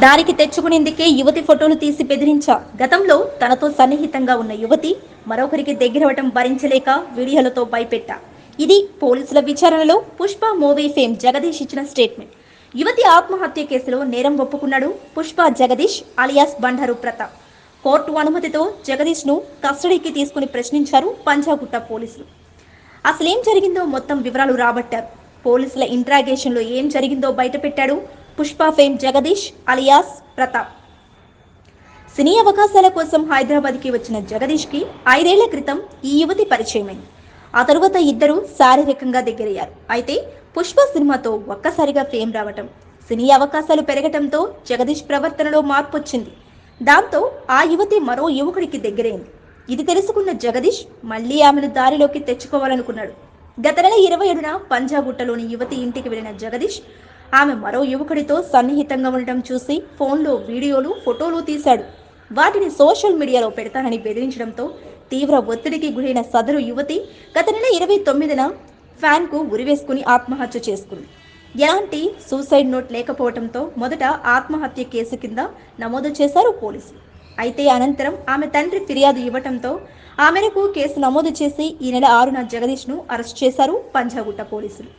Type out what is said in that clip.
దానికి తెచ్చుకునేందుకే యువతి ఫోటోలు తీసి బెదిరించా. గతంలో తనతో సన్నిహితంగా ఉన్న యువతి మరొకరికి దగ్గరవటం భరించలేక వీడియోలతో భయపెట్టా. ఇది పోలీసుల విచారణలో పుష్ప మూవీ ఫేమ్ జగదీష్ ఇచ్చిన స్టేట్మెంట్. యువతి ఆత్మహత్య కేసులో నేరం ఒప్పుకున్నాడు పుష్ప జగదీష్ అలియాస్ బండారు ప్రతాప్. కోర్టు అనుమతితో జగదీష్ ను కస్టడీకి తీసుకుని ప్రశ్నించారు పంజాగుట్ట పోలీసులు. అసలేం జరిగిందో మొత్తం వివరాలు రాబట్టారు. పోలీసుల ఇంట్రాగేషన్లో ఏం జరిగిందో బయటపెట్టాడు పుష్ప ఫేమ్ జగదీష్ అలియాస్ ప్రతాప్. సినీ అవకాశాల కోసం హైదరాబాద్కి వచ్చిన జగదీష్కి 5 ఏళ్ల క్రితం ఈ యువతి పరిచయమైంది. ఆ తరువాత ఇద్దరు శారీరకంగా దగ్గరయ్యారు. అయితే పుష్ప సినిమాతో ఒక్కసారిగా ఫేమ్ రావటం, సినీ అవకాశాలు పెరగటంతో జగదీష్ ప్రవర్తనలో మార్పు వచ్చింది. దాంతో ఆ యువతి మరో యువకుడికి దగ్గరైంది. ఇది తెలుసుకున్న జగదీష్ మళ్లీ ఆమెను దారిలోకి తెచ్చుకోవాలనుకున్నాడు. గత నెల 27న పంజాగుట్టలోని యువతి ఇంటికి వెళ్లిన జగదీష్ ఆమె మరో యువకుడితో సన్నిహితంగా ఉండటం చూసి ఫోన్లో వీడియోలు, ఫోటోలు తీశాడు. వాటిని సోషల్ మీడియాలో పెడతానని బెదిరించడంతో తీవ్ర ఒత్తిడికి గురైన సదరు యువతి గత నెల 29న ఫ్యాన్కు ఉరివేసుకుని ఆత్మహత్య చేసుకుంది. ఎలాంటి సూసైడ్ నోట్ లేకపోవడంతో మొదట ఆత్మహత్య కేసు కింద నమోదు చేశారు పోలీసులు. అయితే అనంతరం ఆమె తండ్రి ఫిర్యాదు ఇవ్వడంతో ఆ మేరకు కేసు నమోదు చేసి ఈ నెల 6న జగదీష్ను అరెస్ట్ చేశారు పంజాగుట్ట పోలీసులు.